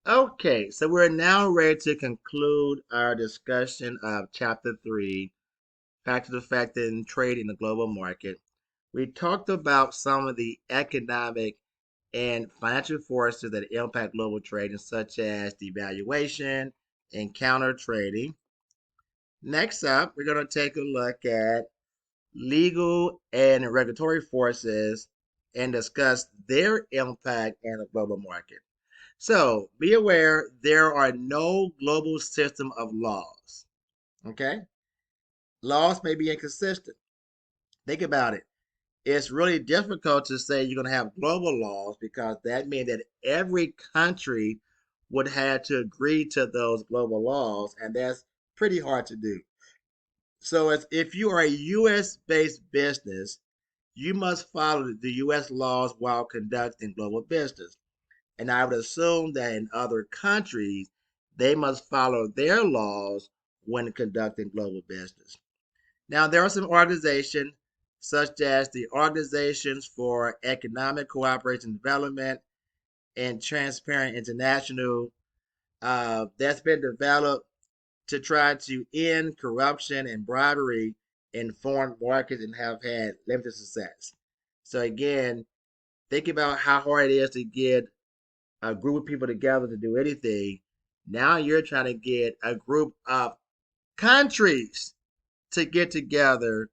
Okay, so we're now ready to conclude our discussion of Chapter 3, Factors Affecting Trade in the Global Market. We talked about some of the economic and financial forces that impact global trading, such as devaluation and counter trading. Next up, we're going to take a look at legal and regulatory forces and discuss their impact in the global market. So be aware there are no global system of laws. Okay? Laws may be inconsistent. Think about it. It's really difficult to say you're going to have global laws because that means that every country would have to agree to those global laws, and that's pretty hard to do. So, if you are a U.S. based business, you must follow the U.S. laws while conducting global business. And I would assume that in other countries, they must follow their laws when conducting global business. Now, there are some organizations, such as the Organizations for Economic Cooperation and Development and Transparent International, that's been developed to try to end corruption and bribery in foreign markets and have had limited success. So, again, think about how hard it is to get a group of people together to do anything. Now you're trying to get a group of countries to get together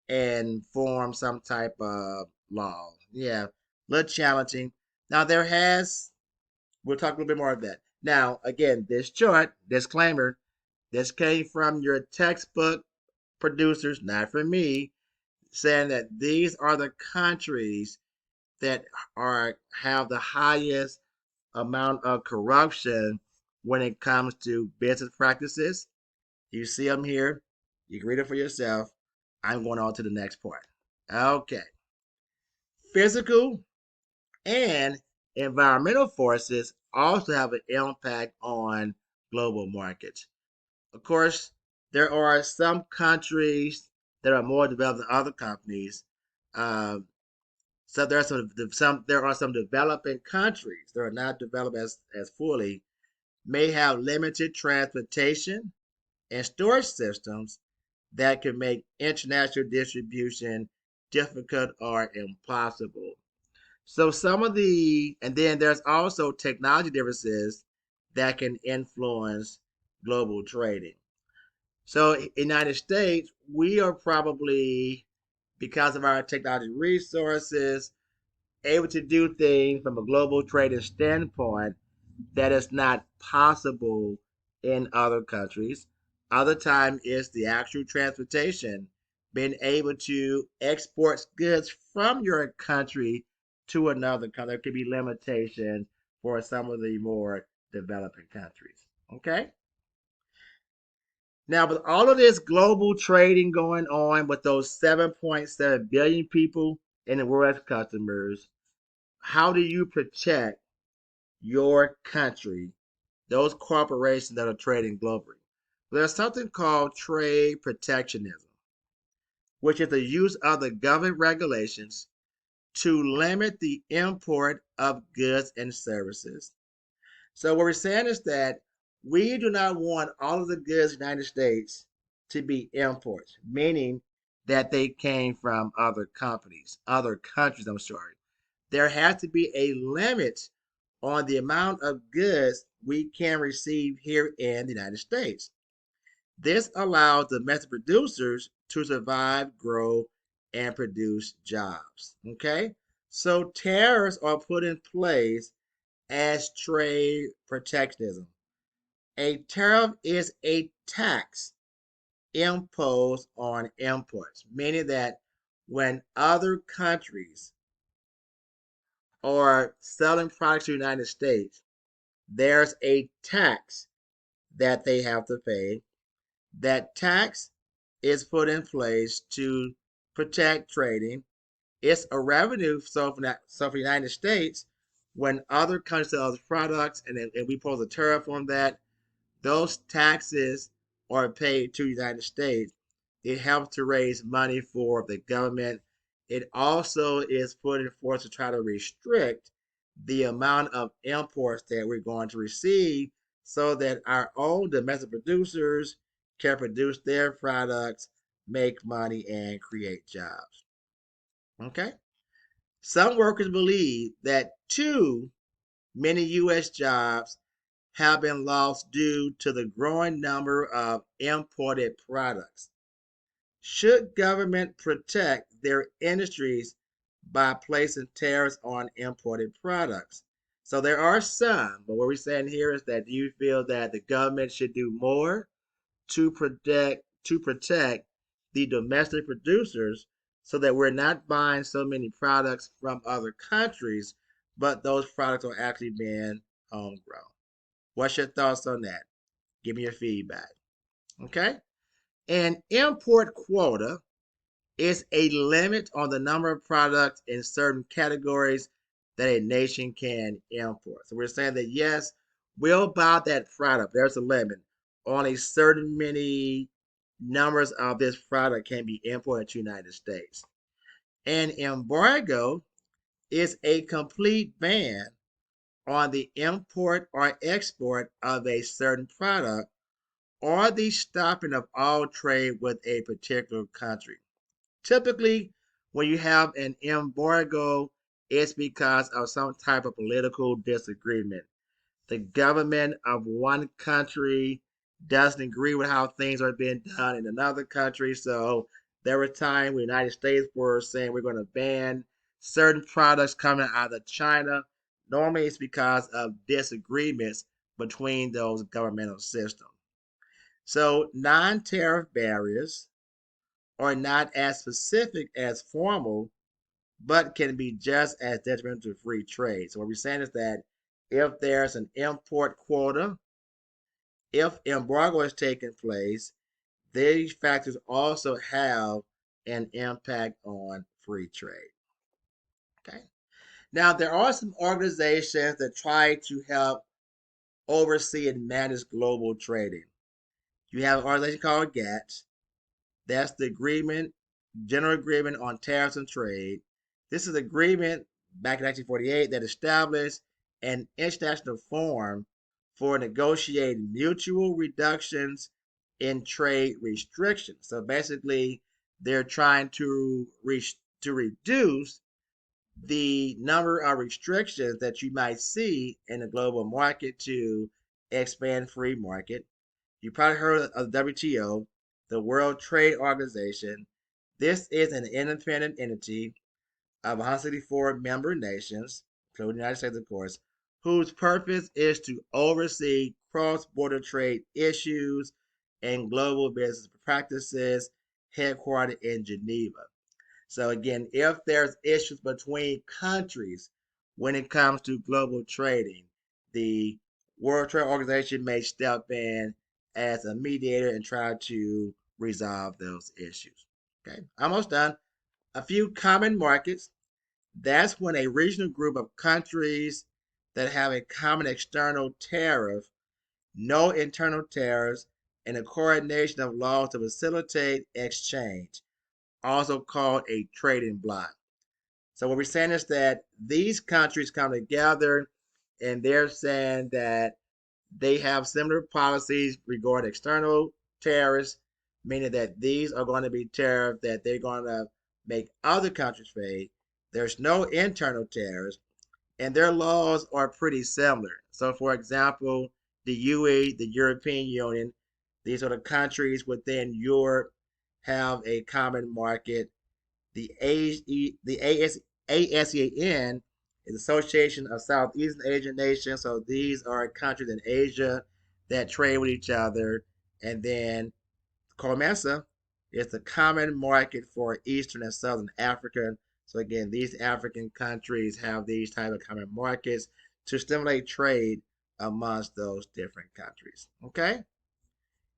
and form some type of law. Yeah, a little challenging. Now we'll talk a little bit more of that. Now, again, this chart, disclaimer, this came from your textbook producers, not from me, saying that these are the countries that are have the highest amount of corruption when it comes to business practices. You see them here. You can read it for yourself. I'm going on to the next part. Okay. Physical and environmental forces also have an impact on global markets. Of course, there are some countries that are more developed than other companies. Um, so there are some developing countries that are not developed as fully may have limited transportation and storage systems that can make international distribution difficult or impossible. So and then there's also technology differences that can influence global trading. So, United States, we are probably, because of our technology resources, able to do things from a global trading standpoint that is not possible in other countries. Other time is the actual transportation, being able to export goods from your country to another country. There could be limitations for some of the more developing countries. Okay? Now, with all of this global trading going on with those 7.7 billion people in the world as customers, how do you protect your country, those corporations that are trading globally? There's something called trade protectionism, which is the use of the government regulations to limit the import of goods and services. So what we're saying is that we do not want all of the goods in the United States to be imports, meaning that they came from other companies, other countries, I'm sorry. There has to be a limit on the amount of goods we can receive here in the United States. This allows domestic producers to survive, grow, and produce jobs. Okay? So tariffs are put in place as trade protectionism. A tariff is a tax imposed on imports, meaning that when other countries are selling products to the United States, there's a tax that they have to pay. That tax is put in place to protect trading. It's a revenue. So for the United States, when other countries sell those products and we pose a tariff on that, those taxes are paid to the United States. It helps to raise money for the government. It also is put in force to try to restrict the amount of imports that we're going to receive so that our own domestic producers can produce their products, make money, and create jobs. Okay? Some workers believe that too many U.S. jobs have been lost due to the growing number of imported products. Should government protect their industries by placing tariffs on imported products? So there are some, but what we're saying here is that do you feel that the government should do more to protect the domestic producers so that we're not buying so many products from other countries, but those products are actually being homegrown? What's your thoughts on that? Give me your feedback. Okay? An import quota is a limit on the number of products in certain categories that a nation can import. So we're saying that yes, we'll buy that product. There's a limit. Only certain many numbers of this product can be imported to the United States. An embargo is a complete ban on the import or export of a certain product or the stopping of all trade with a particular country. Typically, when you have an embargo, it's because of some type of political disagreement. The government of one country doesn't agree with how things are being done in another country. So there were times when the United States were saying we're going to ban certain products coming out of China. Normally, it's because of disagreements between those governmental systems. So non-tariff barriers are not as specific as formal, but can be just as detrimental to free trade. So what we're saying is that if there's an import quota, if embargo is taking place, these factors also have an impact on free trade. Okay. Now there are some organizations that try to help oversee and manage global trading. You have an organization called GATT. That's the General Agreement on Tariffs and Trade. This is an agreement back in 1948 that established an international forum for negotiating mutual reductions in trade restrictions. So basically, they're trying to reduce the number of restrictions that you might see in the global market to expand free market. You probably heard of the WTO, the World Trade Organization. This is an independent entity of 164 member nations, including the United States, of course, whose purpose is to oversee cross border trade issues and global business practices, headquartered in Geneva. So, again, if there's issues between countries when it comes to global trading, the World Trade Organization may step in as a mediator and try to resolve those issues. Okay, almost done. A few common markets. That's when a regional group of countries that have a common external tariff, no internal tariffs, and a coordination of laws to facilitate exchange, also called a trading bloc. So what we're saying is that these countries come together and they're saying that they have similar policies regarding external tariffs, meaning that these are going to be tariffs that they're going to make other countries pay. There's no internal tariffs, and their laws are pretty similar. So, for example, the UE, the European Union, these are the countries within Europe have a common market. The ASEAN is Association of Southeast Asian Nations. So these are countries in Asia that trade with each other. And then COMESA is the common market for Eastern and Southern Africa. So again, these African countries have these type of common markets to stimulate trade amongst those different countries. Okay?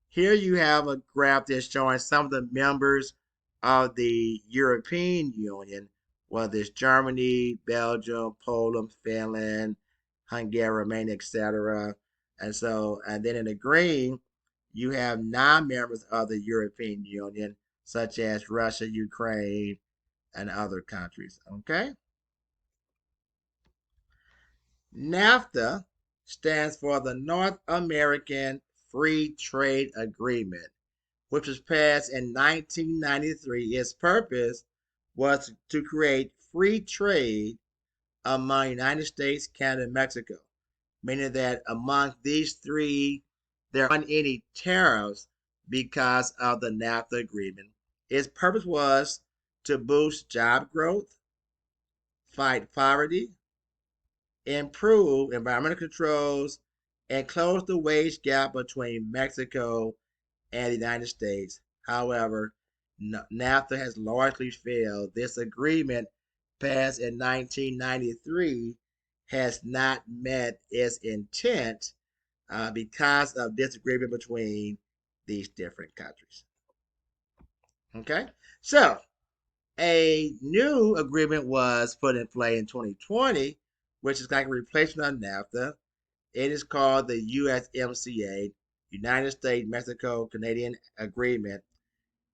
Here you have a graph that's showing some of the members of the European Union, whether it's Germany, Belgium, Poland, Finland, Hungary, Romania, etc. And then in the green, you have non-members of the European Union, such as Russia, Ukraine, and other countries. Okay. NAFTA stands for the North American Free Trade Agreement, which was passed in 1993. Its purpose was to create free trade among the United States, Canada, and Mexico, meaning that among these three, there aren't any tariffs because of the NAFTA agreement. Its purpose was to boost job growth, fight poverty, improve environmental controls, and close the wage gap between Mexico and the United States. However, NAFTA has largely failed. This agreement, passed in 1993, has not met its intent because of disagreement between these different countries. Okay, so a new agreement was put in play in 2020, which is like a replacement of NAFTA. It is called the USMCA, United States Mexico Canadian Agreement.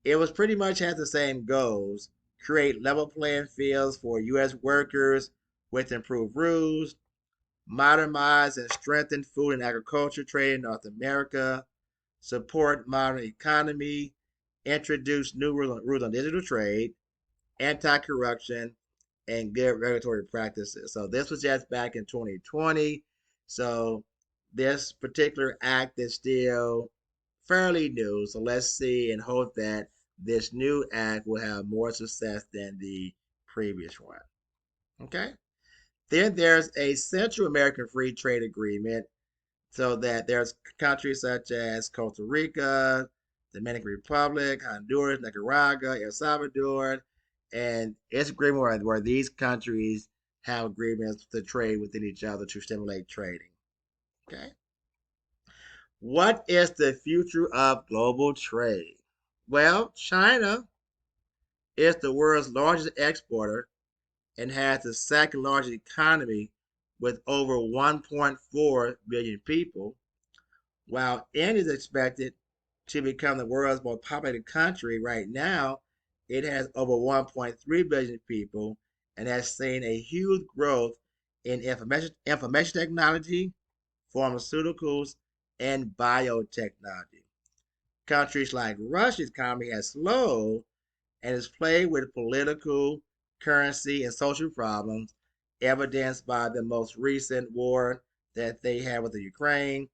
It was pretty much has the same goals: create level playing fields for U.S. workers with improved rules, modernize and strengthen food and agriculture trade in North America, support modern economy, introduce new rules on digital trade, anti-corruption, and good regulatory practices. So this was just back in 2020. So this particular act is still fairly new. So let's see and hope that this new act will have more success than the previous one. Okay. Then there's a Central American Free Trade Agreement, so that there's countries such as Costa Rica, Dominican Republic, Honduras, Nicaragua, El Salvador, and it's agreement where these countries have agreements to trade within each other to stimulate trading. Okay. What is the future of global trade? Well, China is the world's largest exporter and has the second largest economy with over 1.4 billion people, while India is expected to become the world's most populated country. Right now, it has over 1.3 billion people and has seen a huge growth in information technology, pharmaceuticals, and biotechnology. Countries like Russia's economy has slowed and is plagued with political, currency, and social problems, evidenced by the most recent war that they had with the Ukraine.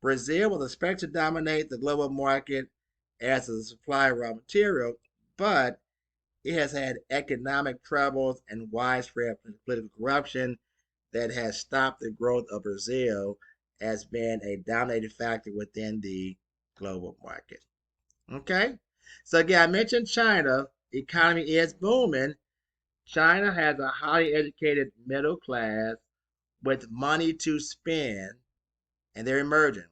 Brazil was expected to dominate the global market as a supplier of raw material, but it has had economic troubles and widespread political corruption that has stopped the growth of Brazil as being a dominating factor within the global market. Okay? So again, I mentioned China. Economy is booming. China has a highly educated middle class with money to spend, and they're emerging,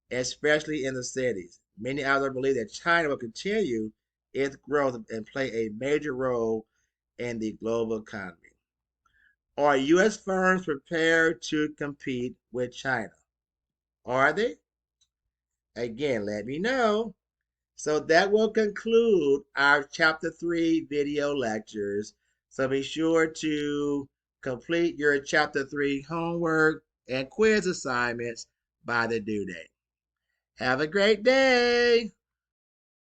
especially in the cities. Many others believe that China will continue its growth and play a major role in the global economy. Are U.S. firms prepared to compete with China? Are they? Again, let me know. So that will conclude our Chapter 3 video lectures. So be sure to complete your Chapter 3 homework and quiz assignments by the due date. Have a great day.